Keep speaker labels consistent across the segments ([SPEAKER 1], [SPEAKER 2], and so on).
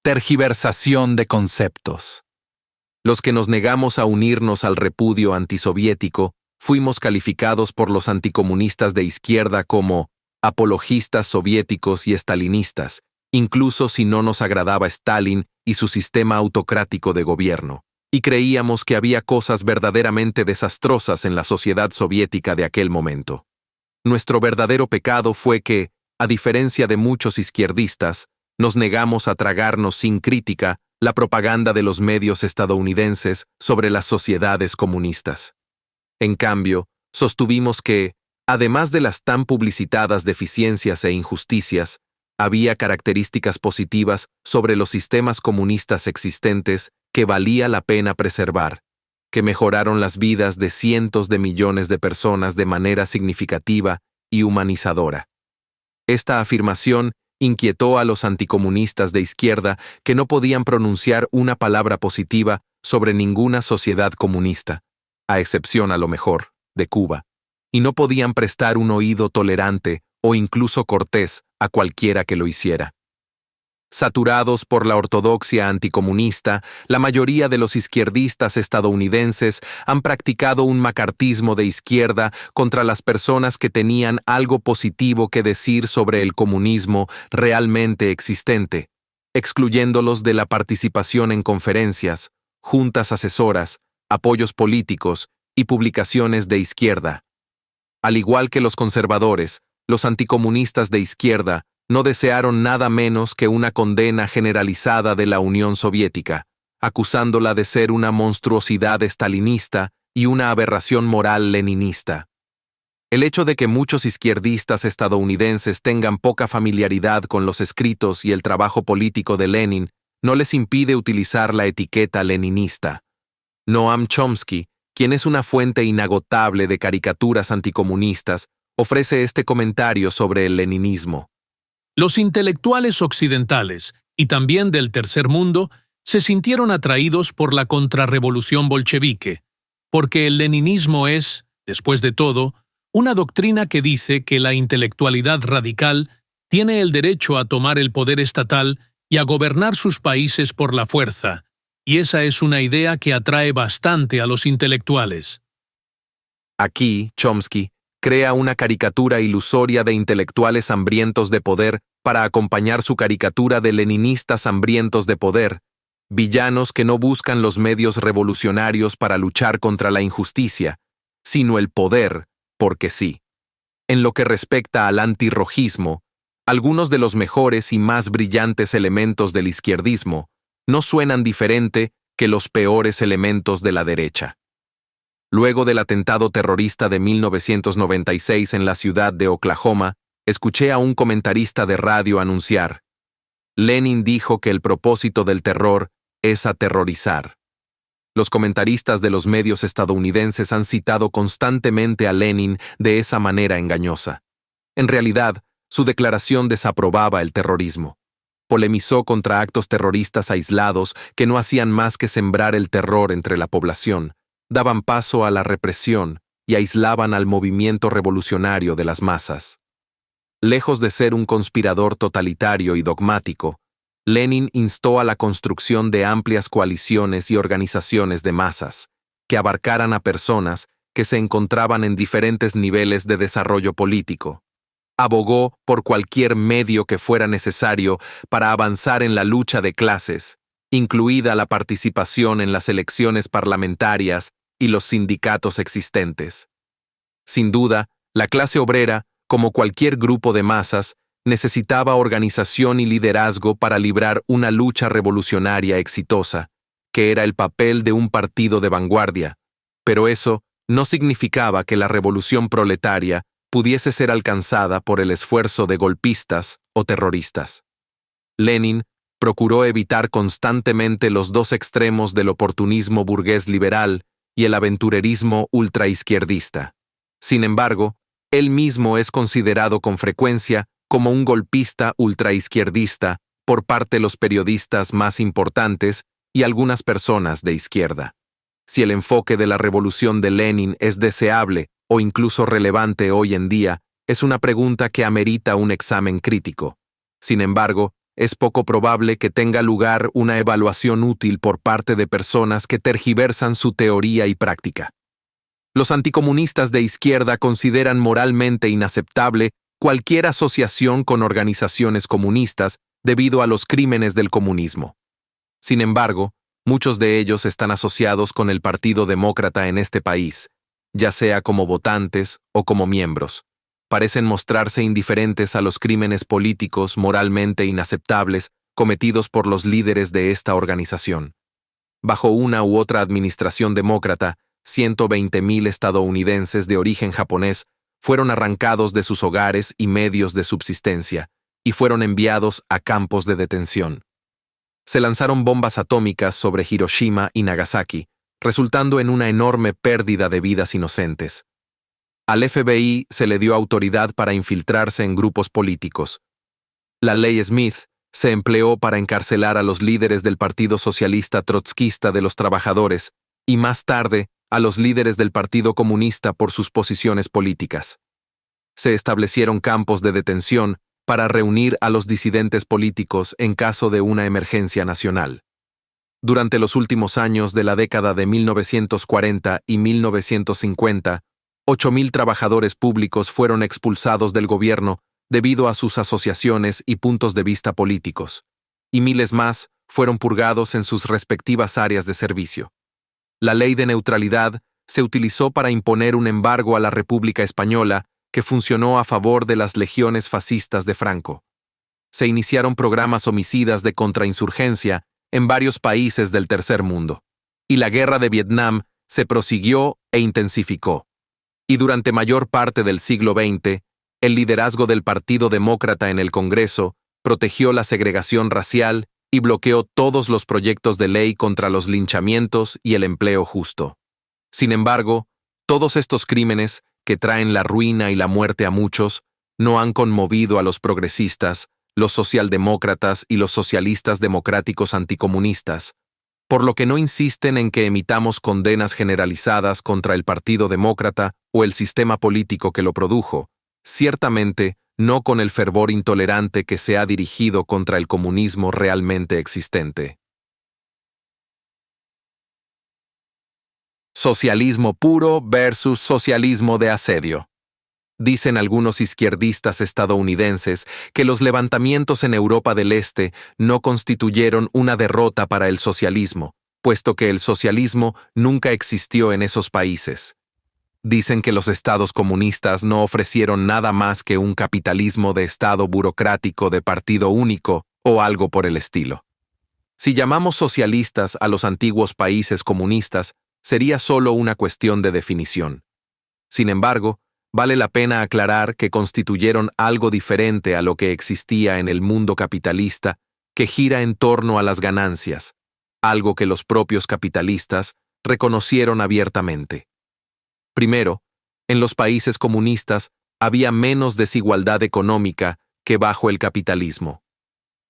[SPEAKER 1] Tergiversación de conceptos. Los que nos negamos a unirnos al repudio antisoviético fuimos calificados por los anticomunistas de izquierda como apologistas soviéticos y estalinistas, incluso si no nos agradaba Stalin y su sistema autocrático de gobierno, y creíamos que había cosas verdaderamente desastrosas en la sociedad soviética de aquel momento. Nuestro verdadero pecado fue que, a diferencia de muchos izquierdistas, nos negamos a tragarnos sin crítica la propaganda de los medios estadounidenses sobre las sociedades comunistas. En cambio, sostuvimos que, además de las tan publicitadas deficiencias e injusticias, había características positivas sobre los sistemas comunistas existentes que valía la pena preservar, que mejoraron las vidas de cientos de millones de personas de manera significativa y humanizadora. Esta afirmación inquietó a los anticomunistas de izquierda que no podían pronunciar una palabra positiva sobre ninguna sociedad comunista, a excepción a lo mejor de Cuba, y no podían prestar un oído tolerante o incluso cortés a cualquiera que lo hiciera. Saturados por la ortodoxia anticomunista, la mayoría de los izquierdistas estadounidenses han practicado un macartismo de izquierda contra las personas que tenían algo positivo que decir sobre el comunismo realmente existente, excluyéndolos de la participación en conferencias, juntas asesoras, apoyos políticos y publicaciones de izquierda. Al igual que los conservadores, los anticomunistas de izquierda no desearon nada menos que una condena generalizada de la Unión Soviética, acusándola de ser una monstruosidad estalinista y una aberración moral leninista. El hecho de que muchos izquierdistas estadounidenses tengan poca familiaridad con los escritos y el trabajo político de Lenin no les impide utilizar la etiqueta leninista. Noam Chomsky, quien es una fuente inagotable de caricaturas anticomunistas, ofrece este comentario sobre el leninismo.
[SPEAKER 2] Los intelectuales occidentales, y también del tercer mundo, se sintieron atraídos por la contrarrevolución bolchevique, porque el leninismo es, después de todo, una doctrina que dice que la intelectualidad radical tiene el derecho a tomar el poder estatal y a gobernar sus países por la fuerza, y esa es una idea que atrae bastante a los intelectuales.
[SPEAKER 1] Aquí, Chomsky crea una caricatura ilusoria de intelectuales hambrientos de poder para acompañar su caricatura de leninistas hambrientos de poder, villanos que no buscan los medios revolucionarios para luchar contra la injusticia, sino el poder, porque sí. En lo que respecta al antirrojismo, algunos de los mejores y más brillantes elementos del izquierdismo no suenan diferente que los peores elementos de la derecha. Luego del atentado terrorista de 1996 en la ciudad de Oklahoma, escuché a un comentarista de radio anunciar: Lenin dijo que el propósito del terror es aterrorizar. Los comentaristas de los medios estadounidenses han citado constantemente a Lenin de esa manera engañosa. En realidad, su declaración desaprobaba el terrorismo. Polemizó contra actos terroristas aislados que no hacían más que sembrar el terror entre la población, daban paso a la represión y aislaban al movimiento revolucionario de las masas. Lejos de ser un conspirador totalitario y dogmático, Lenin instó a la construcción de amplias coaliciones y organizaciones de masas, que abarcaran a personas que se encontraban en diferentes niveles de desarrollo político. Abogó por cualquier medio que fuera necesario para avanzar en la lucha de clases, incluida la participación en las elecciones parlamentarias y los sindicatos existentes. Sin duda, la clase obrera, como cualquier grupo de masas, necesitaba organización y liderazgo para librar una lucha revolucionaria exitosa, que era el papel de un partido de vanguardia, pero eso no significaba que la revolución proletaria pudiese ser alcanzada por el esfuerzo de golpistas o terroristas. Lenin procuró evitar constantemente los dos extremos del oportunismo burgués liberal y el aventurerismo ultraizquierdista. Sin embargo, él mismo es considerado con frecuencia como un golpista ultraizquierdista por parte de los periodistas más importantes y algunas personas de izquierda. Si el enfoque de la revolución de Lenin es deseable o incluso relevante hoy en día, es una pregunta que amerita un examen crítico. Sin embargo, es poco probable que tenga lugar una evaluación útil por parte de personas que tergiversan su teoría y práctica. Los anticomunistas de izquierda consideran moralmente inaceptable cualquier asociación con organizaciones comunistas debido a los crímenes del comunismo. Sin embargo, muchos de ellos están asociados con el Partido Demócrata en este país, ya sea como votantes o como miembros. Parecen mostrarse indiferentes a los crímenes políticos moralmente inaceptables cometidos por los líderes de esta organización. Bajo una u otra administración demócrata, 120,000 estadounidenses de origen japonés fueron arrancados de sus hogares y medios de subsistencia y fueron enviados a campos de detención. Se lanzaron bombas atómicas sobre Hiroshima y Nagasaki, resultando en una enorme pérdida de vidas inocentes. Al FBI se le dio autoridad para infiltrarse en grupos políticos. La ley Smith se empleó para encarcelar a los líderes del Partido Socialista Trotskista de los Trabajadores y más tarde a los líderes del Partido Comunista por sus posiciones políticas. Se establecieron campos de detención para reunir a los disidentes políticos en caso de una emergencia nacional. Durante los últimos años de la década de 1940 y 1950, 8,000 trabajadores públicos fueron expulsados del gobierno debido a sus asociaciones y puntos de vista políticos, y miles más fueron purgados en sus respectivas áreas de servicio. La ley de neutralidad se utilizó para imponer un embargo a la República Española que funcionó a favor de las legiones fascistas de Franco. Se iniciaron programas homicidas de contrainsurgencia en varios países del tercer mundo, y la guerra de Vietnam se prosiguió e intensificó. Y durante mayor parte del siglo XX, el liderazgo del Partido Demócrata en el Congreso protegió la segregación racial y bloqueó todos los proyectos de ley contra los linchamientos y el empleo justo. Sin embargo, todos estos crímenes, que traen la ruina y la muerte a muchos, no han conmovido a los progresistas, los socialdemócratas y los socialistas democráticos anticomunistas, por lo que no insisten en que emitamos condenas generalizadas contra el Partido Demócrata o el sistema político que lo produjo, ciertamente no con el fervor intolerante que se ha dirigido contra el comunismo realmente existente. Socialismo puro versus socialismo de asedio. Dicen algunos izquierdistas estadounidenses que los levantamientos en Europa del Este no constituyeron una derrota para el socialismo, puesto que el socialismo nunca existió en esos países. Dicen que los estados comunistas no ofrecieron nada más que un capitalismo de estado burocrático de partido único o algo por el estilo. Si llamamos socialistas a los antiguos países comunistas, sería solo una cuestión de definición. Sin embargo, vale la pena aclarar que constituyeron algo diferente a lo que existía en el mundo capitalista, que gira en torno a las ganancias, algo que los propios capitalistas reconocieron abiertamente. Primero, en los países comunistas había menos desigualdad económica que bajo el capitalismo.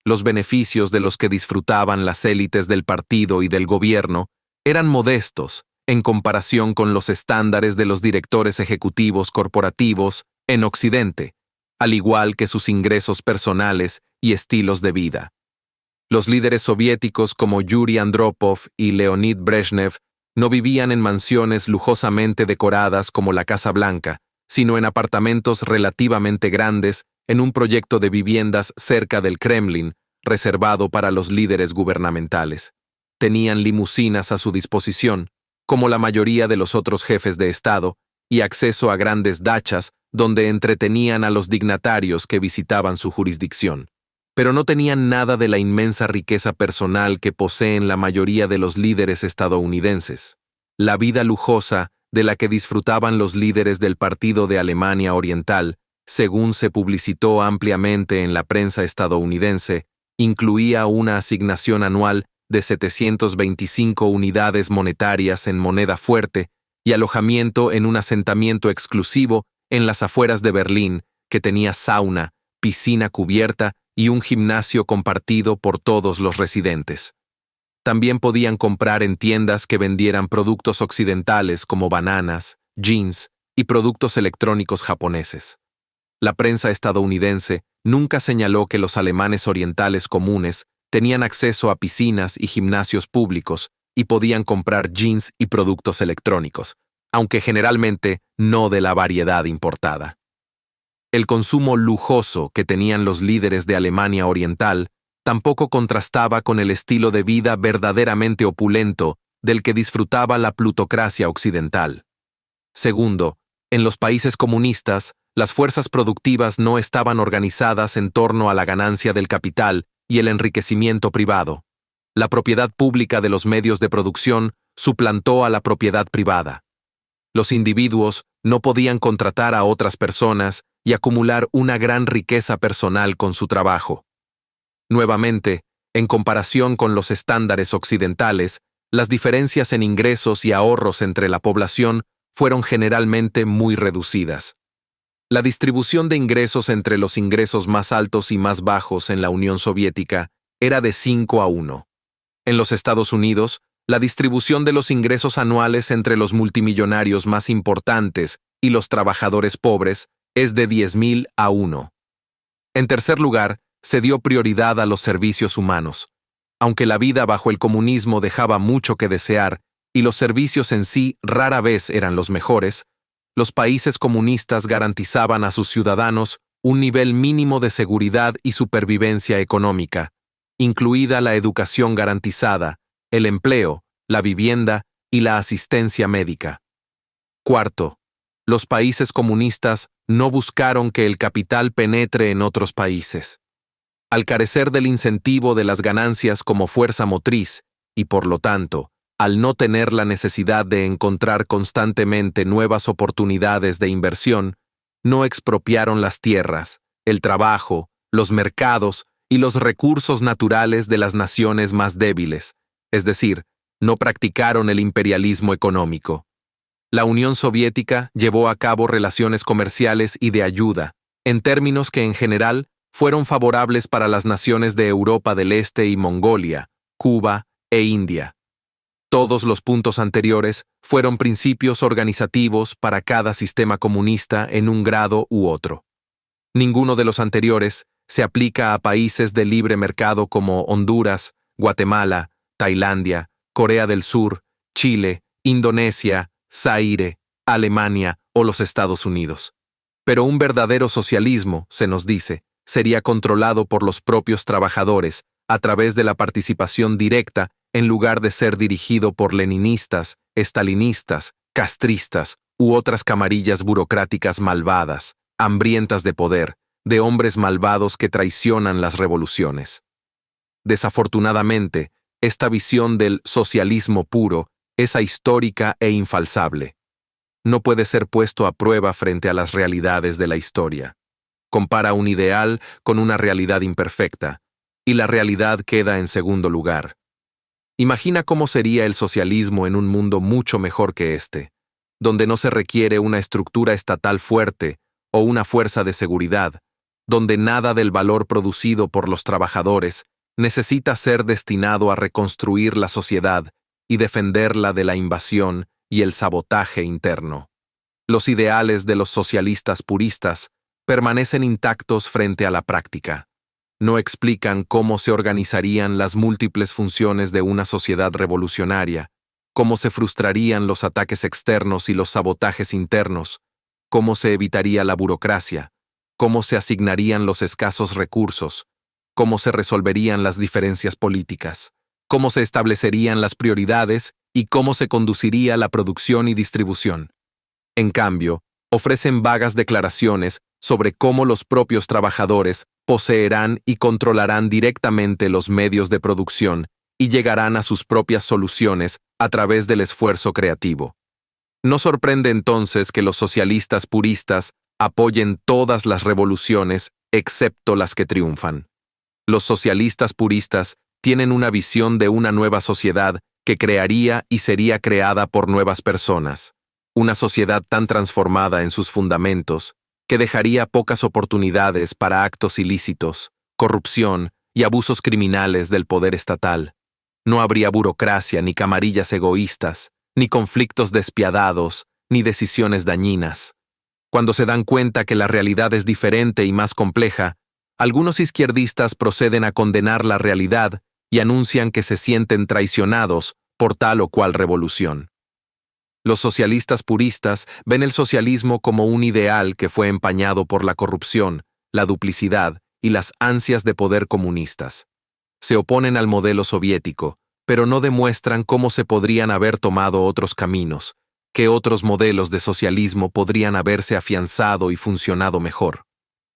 [SPEAKER 1] Los beneficios de los que disfrutaban las élites del partido y del gobierno eran modestos en comparación con los estándares de los directores ejecutivos corporativos en Occidente, al igual que sus ingresos personales y estilos de vida. Los líderes soviéticos como Yuri Andropov y Leonid Brezhnev no vivían en mansiones lujosamente decoradas como la Casa Blanca, sino en apartamentos relativamente grandes en un proyecto de viviendas cerca del Kremlin, reservado para los líderes gubernamentales. Tenían limusinas a su disposición, como la mayoría de los otros jefes de Estado, y acceso a grandes dachas donde entretenían a los dignatarios que visitaban su jurisdicción. Pero no tenían nada de la inmensa riqueza personal que poseen la mayoría de los líderes estadounidenses. La vida lujosa de la que disfrutaban los líderes del Partido de Alemania Oriental, según se publicitó ampliamente en la prensa estadounidense, incluía una asignación anual de 725 unidades monetarias en moneda fuerte y alojamiento en un asentamiento exclusivo en las afueras de Berlín que tenía sauna, piscina cubierta y un gimnasio compartido por todos los residentes. También podían comprar en tiendas que vendieran productos occidentales como bananas, jeans y productos electrónicos japoneses. La prensa estadounidense nunca señaló que los alemanes orientales comunes tenían acceso a piscinas y gimnasios públicos y podían comprar jeans y productos electrónicos, aunque generalmente no de la variedad importada. El consumo lujoso que tenían los líderes de Alemania Oriental tampoco contrastaba con el estilo de vida verdaderamente opulento del que disfrutaba la plutocracia occidental. Segundo, en los países comunistas, las fuerzas productivas no estaban organizadas en torno a la ganancia del capital y el enriquecimiento privado. La propiedad pública de los medios de producción suplantó a la propiedad privada. Los individuos no podían contratar a otras personas y acumular una gran riqueza personal con su trabajo. Nuevamente, en comparación con los estándares occidentales, las diferencias en ingresos y ahorros entre la población fueron generalmente muy reducidas. La distribución de ingresos entre los ingresos más altos y más bajos en la Unión Soviética era de 5-1. En los Estados Unidos, la distribución de los ingresos anuales entre los multimillonarios más importantes y los trabajadores pobres es de 10.000-1. En tercer lugar, se dio prioridad a los servicios humanos. Aunque la vida bajo el comunismo dejaba mucho que desear y los servicios en sí rara vez eran los mejores, los países comunistas garantizaban a sus ciudadanos un nivel mínimo de seguridad y supervivencia económica, incluida la educación garantizada, el empleo, la vivienda y la asistencia médica. Cuarto, los países comunistas no buscaron que el capital penetre en otros países. Al carecer del incentivo de las ganancias como fuerza motriz, y por lo tanto, al no tener la necesidad de encontrar constantemente nuevas oportunidades de inversión, no expropiaron las tierras, el trabajo, los mercados y los recursos naturales de las naciones más débiles, es decir, no practicaron el imperialismo económico. La Unión Soviética llevó a cabo relaciones comerciales y de ayuda, en términos que en general fueron favorables para las naciones de Europa del Este y Mongolia, Cuba e India. Todos los puntos anteriores fueron principios organizativos para cada sistema comunista en un grado u otro. Ninguno de los anteriores se aplica a países de libre mercado como Honduras, Guatemala, Tailandia, Corea del Sur, Chile, Indonesia, Zaire, Alemania o los Estados Unidos. Pero un verdadero socialismo, se nos dice, sería controlado por los propios trabajadores a través de la participación directa en lugar de ser dirigido por leninistas, estalinistas, castristas u otras camarillas burocráticas malvadas, hambrientas de poder, de hombres malvados que traicionan las revoluciones. Desafortunadamente, esta visión del socialismo puro es ahistórica e infalsable. No puede ser puesto a prueba frente a las realidades de la historia. Compara un ideal con una realidad imperfecta, y la realidad queda en segundo lugar. Imagina cómo sería el socialismo en un mundo mucho mejor que este, donde no se requiere una estructura estatal fuerte o una fuerza de seguridad, donde nada del valor producido por los trabajadores necesita ser destinado a reconstruir la sociedad y defenderla de la invasión y el sabotaje interno. Los ideales de los socialistas puristas permanecen intactos frente a la práctica. No explican cómo se organizarían las múltiples funciones de una sociedad revolucionaria, cómo se frustrarían los ataques externos y los sabotajes internos, cómo se evitaría la burocracia, cómo se asignarían los escasos recursos, cómo se resolverían las diferencias políticas, cómo se establecerían las prioridades y cómo se conduciría la producción y distribución. En cambio, ofrecen vagas declaraciones sobre cómo los propios trabajadores poseerán y controlarán directamente los medios de producción y llegarán a sus propias soluciones a través del esfuerzo creativo. No sorprende entonces que los socialistas puristas apoyen todas las revoluciones excepto las que triunfan. Los socialistas puristas tienen una visión de una nueva sociedad que crearía y sería creada por nuevas personas, una sociedad tan transformada en sus fundamentos que dejaría pocas oportunidades para actos ilícitos, corrupción y abusos criminales del poder estatal. No habría burocracia ni camarillas egoístas, ni conflictos despiadados, ni decisiones dañinas. Cuando se dan cuenta que la realidad es diferente y más compleja, algunos izquierdistas proceden a condenar la realidad y anuncian que se sienten traicionados por tal o cual revolución. Los socialistas puristas ven el socialismo como un ideal que fue empañado por la corrupción, la duplicidad y las ansias de poder comunistas. Se oponen al modelo soviético, pero no demuestran cómo se podrían haber tomado otros caminos, qué otros modelos de socialismo podrían haberse afianzado y funcionado mejor.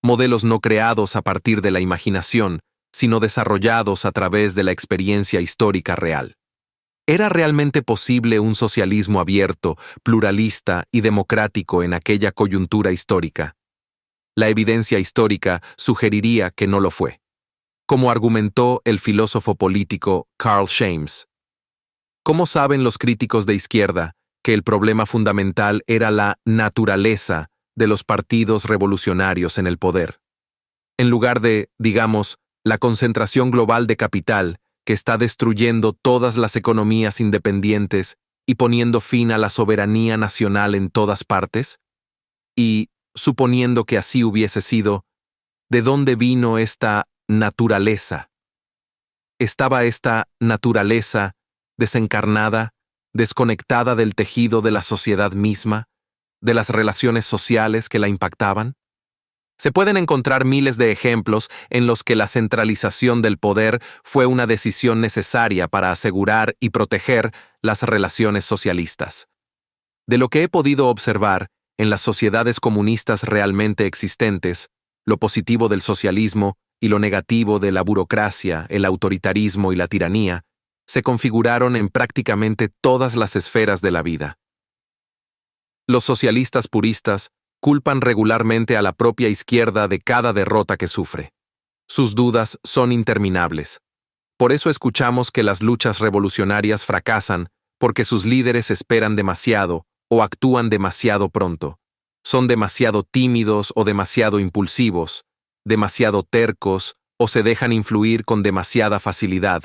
[SPEAKER 1] Modelos no creados a partir de la imaginación, sino desarrollados a través de la experiencia histórica real. ¿Era realmente posible un socialismo abierto, pluralista y democrático en aquella coyuntura histórica? La evidencia histórica sugeriría que no lo fue. Como argumentó el filósofo político Carl Schamiss. ¿Cómo saben los críticos de izquierda que el problema fundamental era la naturaleza de los partidos revolucionarios en el poder? En lugar de, digamos, la concentración global de capital que está destruyendo todas las economías independientes y poniendo fin a la soberanía nacional en todas partes? Y, suponiendo que así hubiese sido, ¿de dónde vino esta naturaleza? ¿Estaba esta naturaleza desencarnada, desconectada del tejido de la sociedad misma, de las relaciones sociales que la impactaban? Se pueden encontrar miles de ejemplos en los que la centralización del poder fue una decisión necesaria para asegurar y proteger las relaciones socialistas. De lo que he podido observar en las sociedades comunistas realmente existentes, lo positivo del socialismo y lo negativo de la burocracia, el autoritarismo y la tiranía, se configuraron en prácticamente todas las esferas de la vida. Los socialistas puristas culpan regularmente a la propia izquierda de cada derrota que sufre. Sus dudas son interminables. Por eso escuchamos que las luchas revolucionarias fracasan porque sus líderes esperan demasiado o actúan demasiado pronto. Son demasiado tímidos o demasiado impulsivos, demasiado tercos o se dejan influir con demasiada facilidad.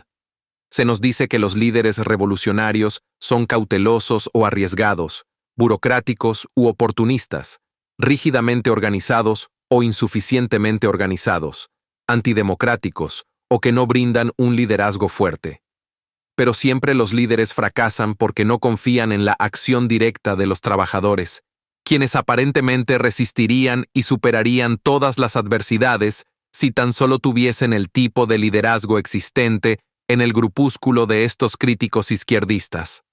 [SPEAKER 1] Se nos dice que los líderes revolucionarios son cautelosos o arriesgados, burocráticos u oportunistas, rígidamente organizados o insuficientemente organizados, antidemocráticos o que no brindan un liderazgo fuerte. Pero siempre los líderes fracasan porque no confían en la acción directa de los trabajadores, quienes aparentemente resistirían y superarían todas las adversidades si tan solo tuviesen el tipo de liderazgo existente en el grupúsculo de estos críticos izquierdistas.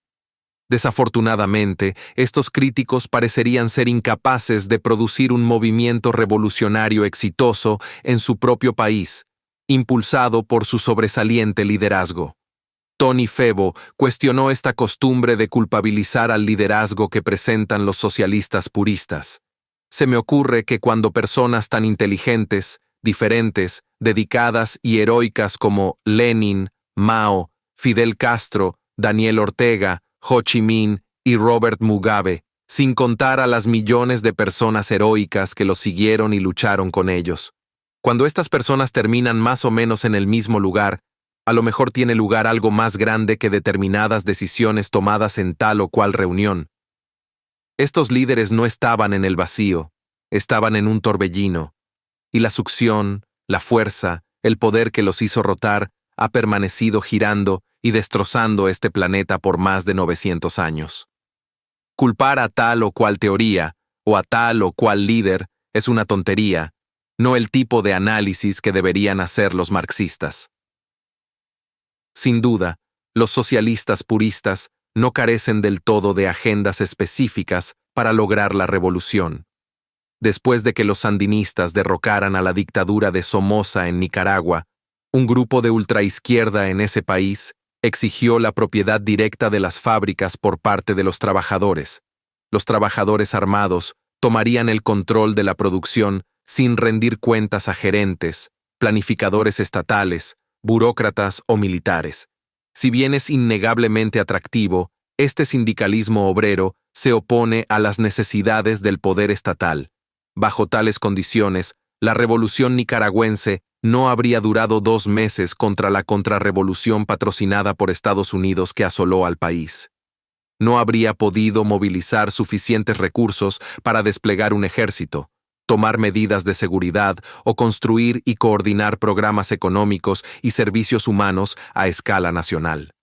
[SPEAKER 1] Desafortunadamente, estos críticos parecerían ser incapaces de producir un movimiento revolucionario exitoso en su propio país, impulsado por su sobresaliente liderazgo. Tony Febo cuestionó esta costumbre de culpabilizar al liderazgo que presentan los socialistas puristas. Se me ocurre que cuando personas tan inteligentes, diferentes, dedicadas y heroicas como Lenin, Mao, Fidel Castro, Daniel Ortega, Ho Chi Minh y Robert Mugabe, sin contar a las millones de personas heroicas que los siguieron y lucharon con ellos. Cuando estas personas terminan más o menos en el mismo lugar, a lo mejor tiene lugar algo más grande que determinadas decisiones tomadas en tal o cual reunión. Estos líderes no estaban en el vacío, estaban en un torbellino, y la succión, la fuerza, el poder que los hizo rotar, ha permanecido girando y destrozando este planeta por más de 900 años. Culpar a tal o cual teoría, o a tal o cual líder, es una tontería, no el tipo de análisis que deberían hacer los marxistas. Sin duda, los socialistas puristas no carecen del todo de agendas específicas para lograr la revolución. Después de que los sandinistas derrocaran a la dictadura de Somoza en Nicaragua, un grupo de ultraizquierda en ese país exigió la propiedad directa de las fábricas por parte de los trabajadores. Los trabajadores armados tomarían el control de la producción sin rendir cuentas a gerentes, planificadores estatales, burócratas o militares. Si bien es innegablemente atractivo, este sindicalismo obrero se opone a las necesidades del poder estatal. Bajo tales condiciones, la revolución nicaragüense no habría durado 2 meses contra la contrarrevolución patrocinada por Estados Unidos que asoló al país. no habría podido movilizar suficientes recursos para desplegar un ejército, tomar medidas de seguridad o construir y coordinar programas económicos y servicios humanos a escala nacional.